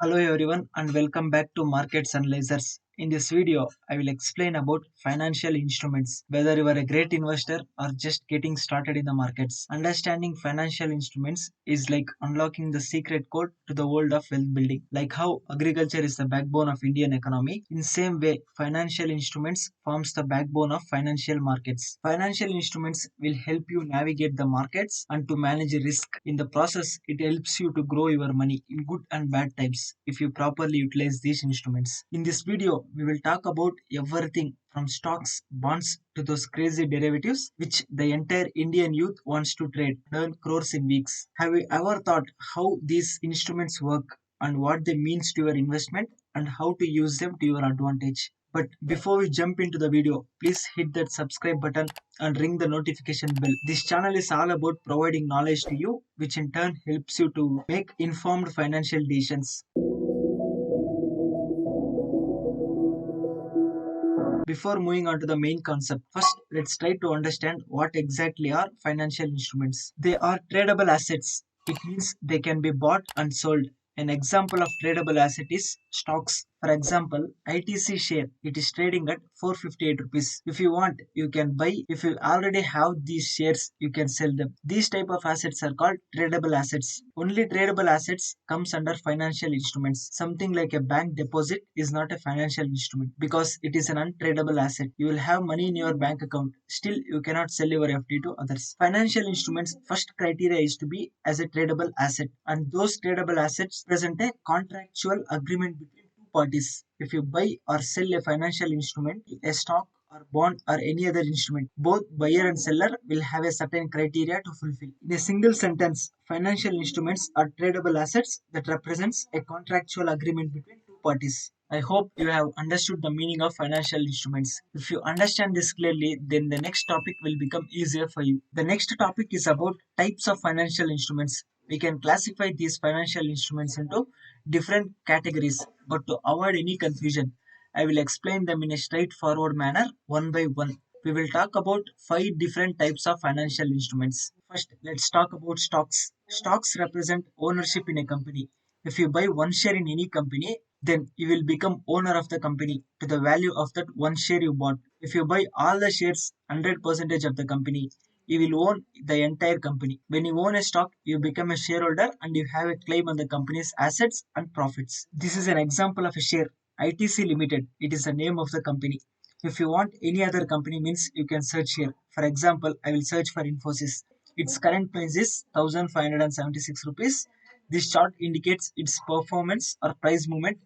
Hello everyone and welcome back to Markets and Lasers. In this video, I will explain about financial instruments. Whether you are a great investor or just getting started in the markets, understanding financial instruments is like unlocking the secret code to the world of wealth building. Like how agriculture is the backbone of Indian economy, in same way financial instruments forms the backbone of financial markets. Financial instruments will help you navigate the markets and to manage risk. In the process, it helps you to grow your money in good and bad times if you properly utilize these instruments. In this video, we will talk about everything from stocks, bonds to those crazy derivatives which the entire Indian youth wants to trade, earn crores in weeks. Have you ever thought how these instruments work and what they means to your investment and how to use them to your advantage? But before we jump into the video, please hit that subscribe button and ring the notification bell. This channel is all about providing knowledge to you, which in turn helps you to make informed financial decisions. Before moving on to the main concept, first let's try to understand what exactly are financial instruments. They are tradable assets. It means they can be bought and sold. An example of tradable asset is stocks. For example, ITC share. It is trading at 458 rupees. If you want, you can buy. If you already have these shares, you can sell them. These type of assets are called tradable assets. Only tradable assets comes under financial instruments. Something like a bank deposit is not a financial instrument because it is an untradable asset. You will have money in your bank account. Still, you cannot sell your FD to others. Financial instruments first criteria is to be as a tradable asset, and those tradable assets present a contractual agreement between two parties. If you buy or sell a financial instrument, a stock or bond or any other instrument, both buyer and seller will have a certain criteria to fulfill. In a single sentence, financial instruments are tradable assets that represents a contractual agreement between two parties. I hope you have understood the meaning of financial instruments. If you understand this clearly, then the next topic will become easier for you. The next topic is about types of financial instruments. We can classify these financial instruments into different categories, but to avoid any confusion, I will explain them in a straightforward manner one by one. We will talk about five different types of financial instruments. First, let's talk about stocks. Stocks represent ownership in a company. If you buy one share in any company, then you will become owner of the company to the value of that one share you bought. If you buy all the shares, 100% of the company, you will own the entire company. When you own a stock, you become a shareholder and you have a claim on the company's assets and profits. This is an example of a share. ITC Limited, it is the name of the company. If you want any other company means you can search here. For example, I will search for Infosys. Its current price is 1576 rupees. This chart indicates its performance or price movement.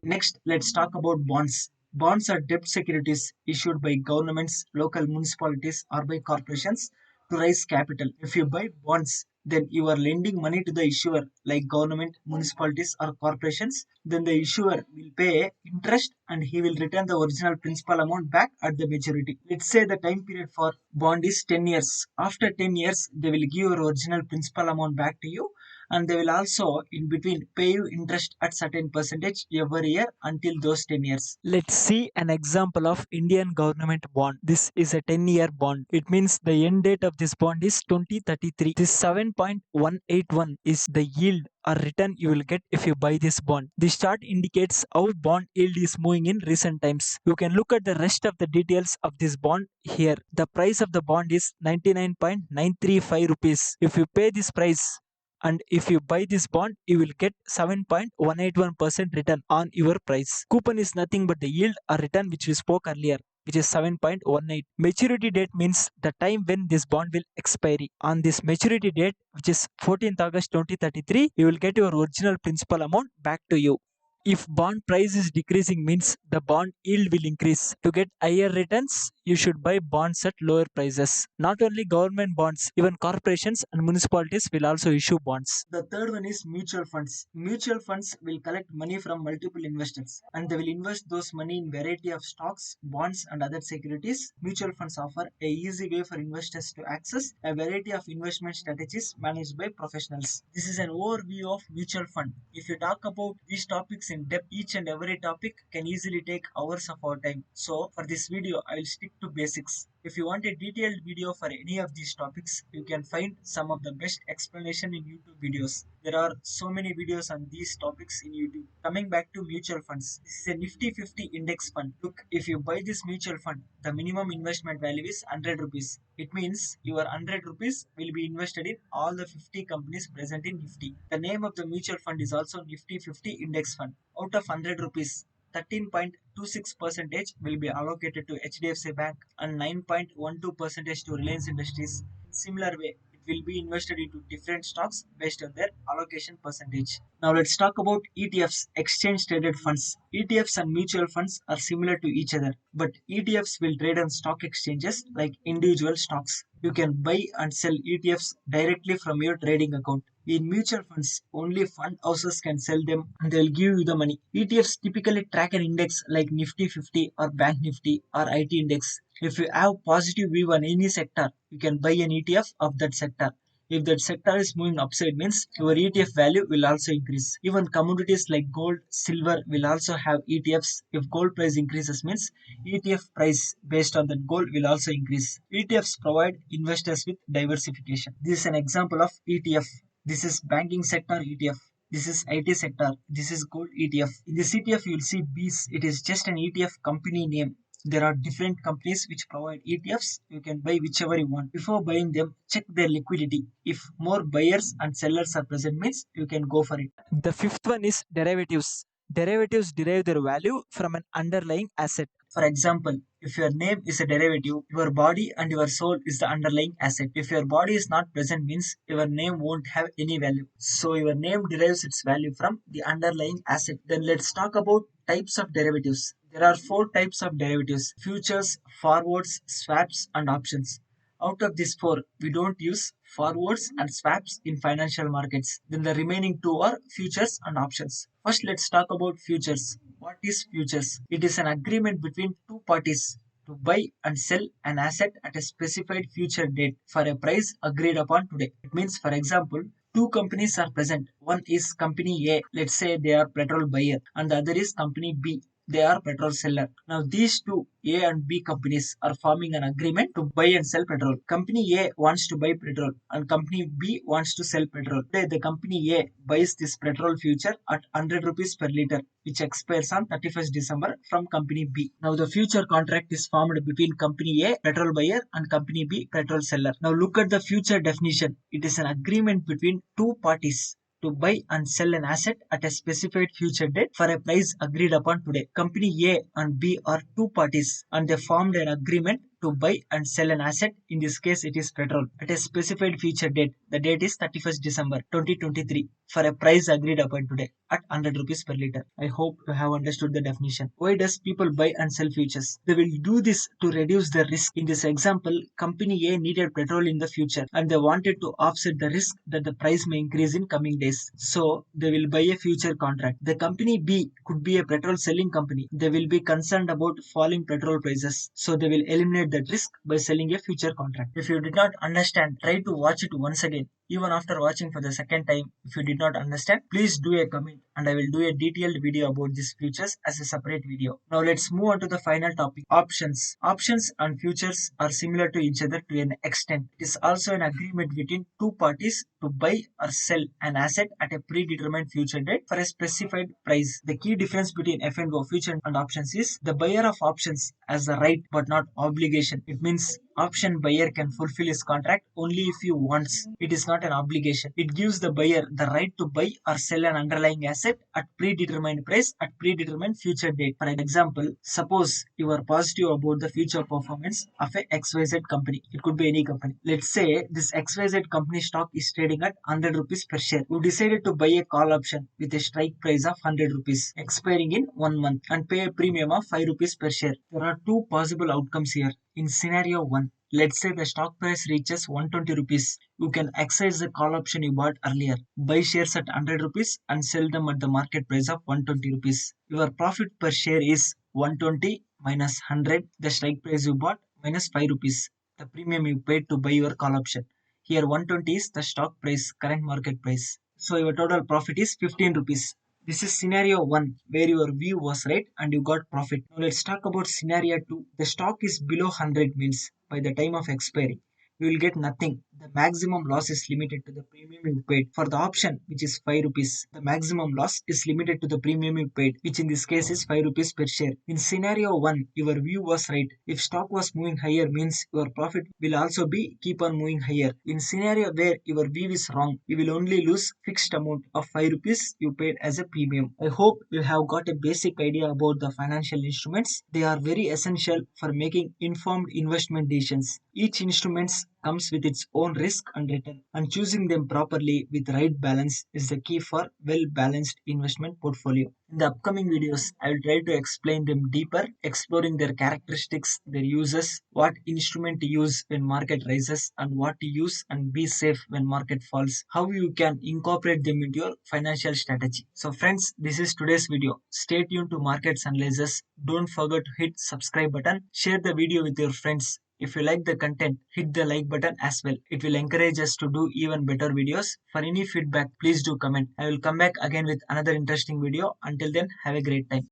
Next, let's talk about bonds. Bonds are debt securities issued by governments, local municipalities, or by corporations to raise capital. If you buy bonds, then you are lending money to the issuer, like government, municipalities, or corporations. Then the issuer will pay interest and he will return the original principal amount back at the maturity. Let's say the time period for bond is 10 years. After 10 years, they will give your original principal amount back to you, and they will also in between pay you interest at certain percentage every year until those 10 years. Let's see an example of Indian government bond. This is a 10-year bond. It means the end date of this bond is 2033. This 7.181 is the yield or return you will get if you buy this bond. This chart indicates how bond yield is moving in recent times. You can look at the rest of the details of this bond here. The price of the bond is 99.935 rupees. If you pay this price and if you buy this bond, you will get 7.181% return on your price. Coupon is nothing but the yield or return which we spoke earlier, which is 7.18. Maturity date means the time when this bond will expire. On this maturity date, which is 14th August 2033, you will get your original principal amount back to you. If bond price is decreasing means the bond yield will increase. To get higher returns, you should buy bonds at lower prices. Not only government bonds, even corporations and municipalities will also issue bonds. The third one is mutual funds. Mutual funds will collect money from multiple investors and they will invest those money in variety of stocks, bonds and other securities. Mutual funds offer a easy way for investors to access a variety of investment strategies managed by professionals. This is an overview of mutual fund. If you talk about these topics in depth. Each and every topic can easily take hours of our time. So for this video, I will stick to basics. If you want a detailed video for any of these topics, you can find some of the best explanation in YouTube videos. There are so many videos on these topics in YouTube. Coming back to mutual funds, this is a Nifty 50 index fund. Look, if you buy this mutual fund, the minimum investment value is 100 rupees. It means your 100 rupees will be invested in all the 50 companies present in Nifty. The name of the mutual fund is also Nifty 50 index fund. Out of 100 rupees, 13.26 percentage will be allocated to HDFC Bank and 9.12 percentage to Reliance Industries. Similar way, it will be invested into different stocks based on their allocation percentage. Now let's talk about ETFs, exchange traded funds. ETFs and mutual funds are similar to each other, but ETFs will trade on stock exchanges like individual stocks. You can buy and sell ETFs directly from your trading account. In mutual funds, only fund houses can sell them and they'll give you the money. ETFs typically track an index like Nifty 50 or Bank Nifty or IT index. If you have positive view on any sector, you can buy an ETF of that sector. If that sector is moving upside means your ETF value will also increase. Even commodities like gold, silver will also have ETFs. If gold price increases means ETF price based on that gold will also increase. ETFs provide investors with diversification. This is an example of ETF. This is banking sector ETF. This is IT sector. This is gold ETF. In this ETF, you will see BEES. It is just an ETF company name. There are different companies which provide ETFs. You can buy whichever you want. Before buying them, check their liquidity. If more buyers and sellers are present means you can go for it. The fifth one is derivatives. Derivatives derive their value from an underlying asset. For example, if your name is a derivative, your body and your soul is the underlying asset. If your body is not present means your name won't have any value. So your name derives its value from the underlying asset. Then let's talk about types of derivatives. There are four types of derivatives: futures, forwards, swaps, and options. Out of these four, we don't use forwards and swaps in financial markets. Then the remaining two are futures and options. First, let's talk about futures. What is futures? It is an agreement between two parties to buy and sell an asset at a specified future date for a price agreed upon today. It means, for example, two companies are present. One is company A, let's say they are petrol buyer, and the other is company B, they are petrol seller. Now these two A and B companies are forming an agreement to buy and sell petrol. Company A wants to buy petrol and company B wants to sell petrol. Today the company A buys this petrol future at 100 rupees per liter, which expires on 31st December from company B. Now the future contract is formed between company A, petrol buyer, and company B, petrol seller. Now look at the future definition. It is an agreement between two parties to buy and sell an asset at a specified future date for a price agreed upon today. Company A and B are two parties and they formed an agreement to buy and sell an asset. In this case, it is petrol at a specified future date. The date is 31st December 2023 for a price agreed upon today at 100 rupees per liter. I hope you have understood the definition. Why does people buy and sell futures? They will do this to reduce the risk. In this example, company A needed petrol in the future and they wanted to offset the risk that the price may increase in coming days. So they will buy a future contract. The company B could be a petrol selling company. They will be concerned about falling petrol prices. So they will eliminate that risk by selling a future contract. If you did not understand, try to watch it once again. Even after watching for the second time, if you did not understand, please do a comment and I will do a detailed video about these futures as a separate video. Now let's move on to the final topic, options. Options and futures are similar to each other to an extent. It is also an agreement between two parties to buy or sell an asset at a predetermined future date for a specified price. The key difference between F&O, future and options is the buyer of options has the right but not obligation. It means option buyer can fulfill his contract only if he wants. It is not an obligation. It gives the buyer the right to buy or sell an underlying asset at predetermined price at predetermined future date. For example, suppose you are positive about the future performance of a XYZ company. It could be any company. Let's say this XYZ company stock is trading at 100 rupees per share. You decided to buy a call option with a strike price of 100 rupees expiring in 1 month and pay a premium of 5 rupees per share. There are two possible outcomes here. In scenario 1, let's say the stock price reaches 120 rupees. You can exercise the call option you bought earlier. Buy shares at 100 rupees and sell them at the market price of 120 rupees. Your profit per share is 120 minus 100, the strike price you bought, minus 5 rupees, the premium you paid to buy your call option. Here 120 is the stock price, current market price. So your total profit is 15 rupees. This is scenario 1 where your view was right and you got profit. Now let's talk about scenario 2. The stock is below 100 means by the time of expiry you will get nothing. The maximum loss is limited to the premium you paid. For the option which is 5 rupees, the maximum loss is limited to the premium you paid, which in this case is 5 rupees per share. In scenario 1, your view was right. If stock was moving higher means your profit will also be keep on moving higher. In scenario where your view is wrong, you will only lose fixed amount of 5 rupees you paid as a premium. I hope you have got a basic idea about the financial instruments. They are very essential for making informed investment decisions. Each instrument comes with its own risk and return, and choosing them properly with right balance is the key for well balanced investment portfolio. In the upcoming videos, I will try to explain them deeper, exploring their characteristics, their uses, what instrument to use when market rises, and what to use and be safe when market falls, how you can incorporate them into your financial strategy. So friends, this is today's video. Stay tuned to Markets Analysis. Don't forget to hit subscribe button, share the video with your friends. If you like the content, hit the like button as well. It will encourage us to do even better videos. For any feedback, please do comment. I will come back again with another interesting video. Until then, have a great time.